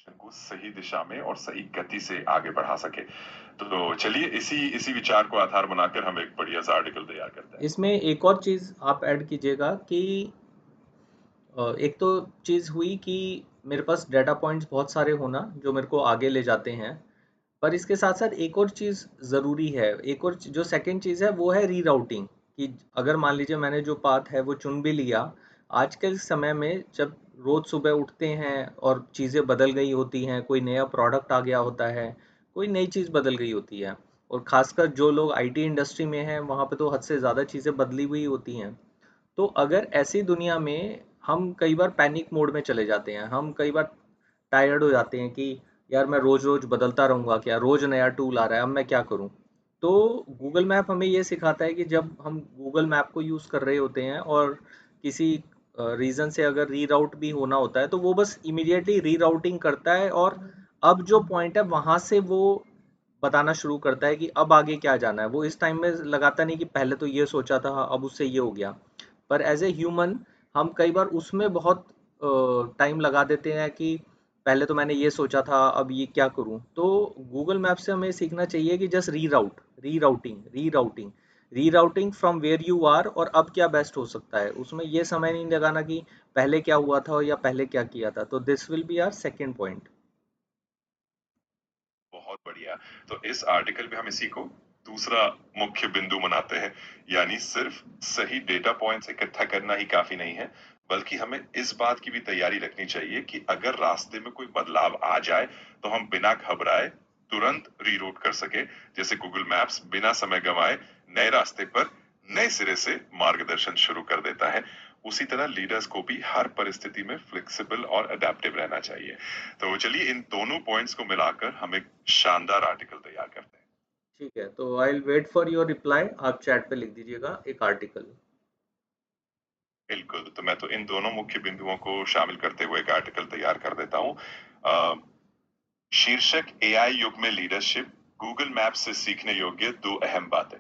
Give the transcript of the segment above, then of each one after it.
को सही दिशा में और सही गति से आगे बढ़ा सके। तो चलिए इसी इसी विचार को आधार बनाकर हम एक बढ़िया सा आर्टिकल तैयार करते हैं। इसमें एक और चीज़ आप ऐड कीजिएगा कि एक तो चीज़ हुई कि मेरे पास डाटा पॉइंट्स बहुत सारे होना जो मेरे को आगे ले जाते हैं, पर इसके साथ साथ एक और चीज़ ज़रूरी है। एक और जो सेकंड चीज़ है वो है रीराउटिंग, कि अगर मान लीजिए मैंने जो पाथ है वो चुन भी लिया, आज के समय में जब रोज़ सुबह उठते हैं और चीज़ें बदल गई होती हैं, कोई नया प्रोडक्ट आ गया होता है, कोई नई चीज़ बदल गई होती है, और ख़ासकर जो लोग आईटी इंडस्ट्री में हैं वहाँ पे तो हद से ज़्यादा चीज़ें बदली हुई होती हैं। तो अगर ऐसी दुनिया में हम कई बार पैनिक मोड में चले जाते हैं, हम कई बार टायर्ड हो जाते हैं कि यार मैं रोज़ रोज़ बदलता रहूँगा क्या, रोज़ नया टूल आ रहा है, अब मैं क्या करूँ। तो गूगल मैप हमें ये सिखाता है कि जब हम गूगल मैप को यूज़ कर रहे होते हैं और किसी रीज़न से अगर रीराउट भी होना होता है तो वो बस इमीडिएटली रीराउटिंग करता है, और अब जो पॉइंट है वहाँ से वो बताना शुरू करता है कि अब आगे क्या जाना है। वो इस टाइम में लगाता नहीं कि पहले तो ये सोचा था अब उससे ये हो गया। पर एज ए ह्यूमन हम कई बार उसमें बहुत टाइम लगा देते हैं कि पहले तो मैंने ये सोचा था अब ये क्या करूं। तो गूगल मैप से हमें सीखना चाहिए कि just rerouting rerouting from where you are, और अब क्या बेस्ट हो सकता है, उसमें ये समय नहीं लगाना कि पहले क्या हुआ था या पहले क्या किया था। तो this will be our second point. बहुत बढ़िया। तो इस आर्टिकल में हम इसी को दूसरा मुख्य बिंदु बनाते हैं, यानी सिर्फ सही डेटा पॉइंट्स इकट्ठा करना ही काफी नहीं है, बल्कि हमें इस बात की भी तैयारी रखनी चाहिए कि अगर रास्ते में कोई बदलाव आ जाए तो हम बिना घबराए तुरंत रीरूट कर सके। जैसे गूगल मैप्स बिना समय गंवाए नए रास्ते पर नए सिरे से मार्गदर्शन शुरू कर देता है, उसी तरह लीडर्स को भी हर परिस्थिति में फ्लेक्सिबल और अडेप्टिव रहना चाहिए। तो चलिए इन दोनों पॉइंट्स को मिलाकर हम एक शानदार आर्टिकल तैयार करते हैं। ठीक है, तो I will wait for your reply. आप चैट पे लिख दीजिएगा एक आर्टिकल। बिल्कुल, तो मैं तो इन दोनों मुख्य बिंदुओं को शामिल करते हुए एक आर्टिकल तैयार कर देता हूँ। शीर्षक एआई युग में लीडरशिप, गूगल मैप से सीखने योग्य दो अहम बातें।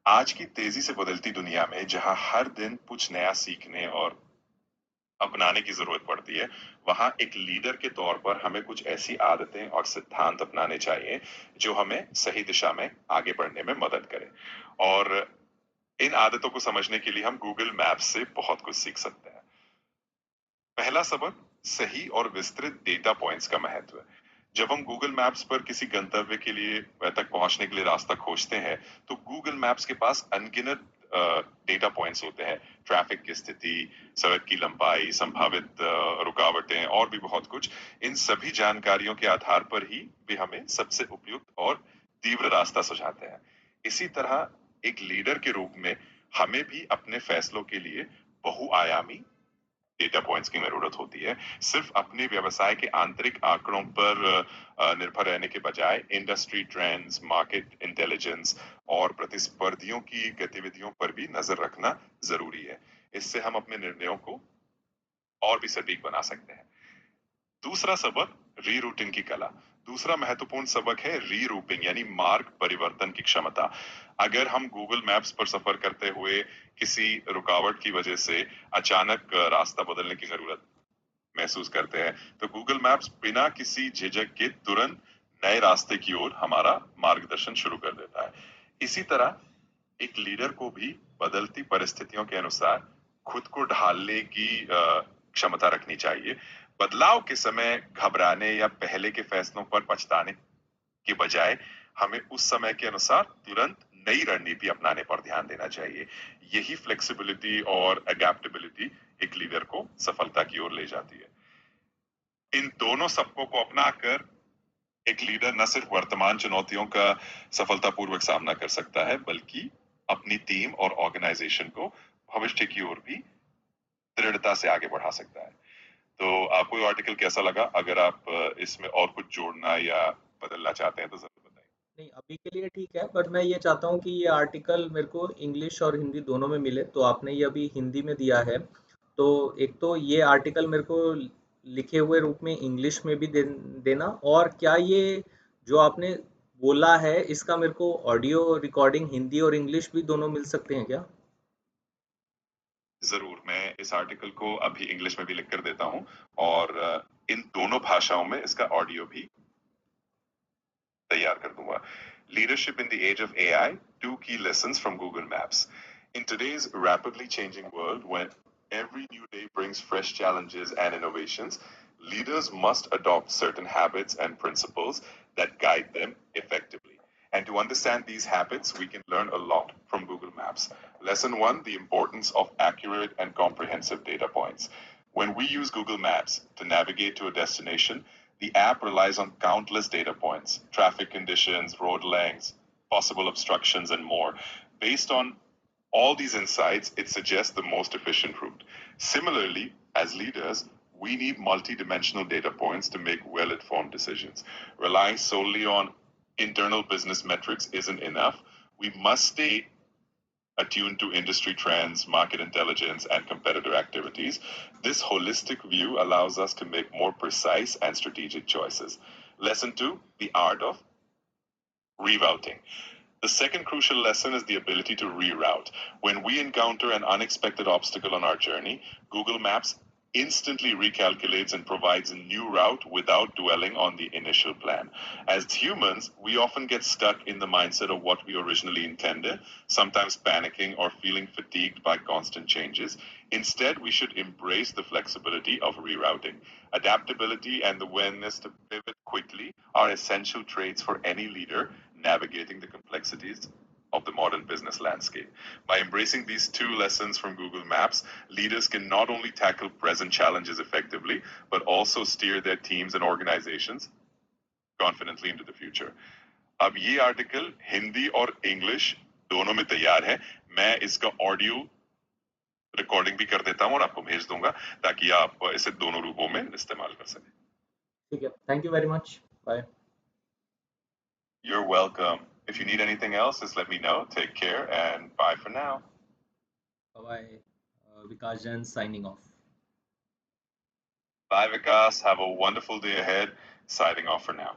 आज की तेजी से बदलती दुनिया में जहां हर दिन कुछ नया सीखने और अपनाने की जरूरत पड़ती है, वहां एक लीडर के तौर पर हमें कुछ ऐसी आदतें और सिद्धांत अपनाने चाहिए जो हमें सही दिशा में आगे बढ़ने में मदद करें। और इन आदतों को समझने के लिए हम गूगल मैप से बहुत कुछ सीख सकते हैं। पहला सबक, सही और विस्तृत डेटा पॉइंट्स का महत्व है। जब हम गूगल मैप्स पर किसी गंतव्य के लिए वह तक पहुंचने के लिए रास्ता खोजते हैं, तो गूगल मैप्स के पास अनगिनत डेटा पॉइंट्स होते हैं। ट्रैफिक की स्थिति, सड़क की लंबाई, संभावित रुकावटें और भी बहुत कुछ। इन सभी जानकारियों के आधार पर ही वे हमें सबसे उपयुक्त और तीव्र रास्ता सुझाते हैं। इसी तरह एक लीडर के रूप में हमें भी अपने फैसलों के लिए बहुआयामी डेटा पॉइंट्स की जरूरत होती है। सिर्फ अपने व्यवसाय के आंतरिक आंकड़ों पर निर्भर रहने के बजाय इंडस्ट्री ट्रेंड्स, मार्केट इंटेलिजेंस और प्रतिस्पर्धियों की गतिविधियों पर भी नजर रखना जरूरी है। इससे हम अपने निर्णयों को और भी सटीक बना सकते हैं। दूसरा सबक, रीरूटिंग की कला। दूसरा महत्वपूर्ण सबक है रीरूटिंग, यानी मार्ग परिवर्तन की क्षमता। अगर हम गूगल मैप्स पर सफर करते हुए किसी रुकावट की वजह से अचानक रास्ता बदलने की जरूरत महसूस करते हैं, तो गूगल मैप्स बिना किसी झिझक के तुरंत नए रास्ते की ओर हमारा मार्गदर्शन शुरू कर देता है। इसी तरह एक लीडर को भी बदलती परिस्थितियों के अनुसार खुद को ढालने की क्षमता रखनी चाहिए। बदलाव के समय घबराने या पहले के फैसलों पर पछताने के बजाय हमें उस समय के अनुसार तुरंत नई रणनीति अपनाने पर ध्यान देना चाहिए। यही फ्लेक्सिबिलिटी और अडेप्टेबिलिटी एक लीडर को सफलता की ओर ले जाती है। इन दोनों सबकों को अपनाकर एक लीडर न सिर्फ वर्तमान चुनौतियों का सफलतापूर्वक सामना कर सकता है, बल्कि अपनी टीम और ऑर्गेनाइजेशन को भविष्य की ओर भी दृढ़ता से आगे बढ़ा सकता है। तो आपको ये आर्टिकल कैसा लगा? अगर आप इसमें और कुछ जोड़ना या बदलना चाहते हैं तो जरूर बताइए। नहीं, अभी के लिए ठीक है, बट मैं ये चाहता हूँ कि ये आर्टिकल मेरे को इंग्लिश और हिंदी दोनों में मिले। तो आपने ये अभी हिंदी में दिया है, तो एक तो ये आर्टिकल मेरे को लिखे हुए रूप में इंग्लिश में भी देना। और क्या ये जो आपने बोला है इसका मेरे को ऑडियो रिकॉर्डिंग हिंदी और इंग्लिश भी दोनों मिल सकते हैं क्या? जरूर, मैं इस आर्टिकल को अभी इंग्लिश में भी लिख कर देता हूँ और इन दोनों भाषाओं में इसका ऑडियो भी तैयार कर दूंगा. Leadership in the age of AI, two key lessons from Google Maps. In today's rapidly changing world, when every new day brings fresh challenges and innovations, leaders must adopt certain habits and principles that guide them effectively. And to understand these habits, we can learn a lot from Google Maps. Lesson one, the importance of accurate and comprehensive data points. When we use Google Maps to navigate to a destination, the app relies on countless data points, traffic conditions, road lengths, possible obstructions, and more. Based on all these insights, it suggests the most efficient route. Similarly, as leaders, we need multidimensional data points to make well informed decisions. Relying solely on internal business metrics isn't enough. We must stay attuned to industry trends, market intelligence, and competitor activities. This holistic view allows us to make more precise and strategic choices. Lesson two, the art of rerouting. The second crucial lesson is the ability to reroute. When we encounter an unexpected obstacle on our journey, Google Maps instantly recalculates and provides a new route without dwelling on the initial plan. As humans, we often get stuck in the mindset of what we originally intended, sometimes panicking or feeling fatigued by constant changes. Instead, we should embrace the flexibility of rerouting. Adaptability and the willingness to pivot quickly are essential traits for any leader navigating the complexities of the modern business landscape. By embracing these two lessons from Google Maps, leaders can not only tackle present challenges effectively, but also steer their teams and organizations confidently into the future. अब ये article Hindi और English दोनों में तैयार है. मैं इसका audio recording भी कर देता हूं और आपको भेज दूंगा ताकि आप इसे दोनों रूपों में इस्तेमाल कर सकें. ठीक है, thank you very much, bye. You're welcome. If you need anything else, just let me know. Take care and bye for now. Bye. Vikas Jain signing off. Bye, Vikas. Have a wonderful day ahead. Signing off for now.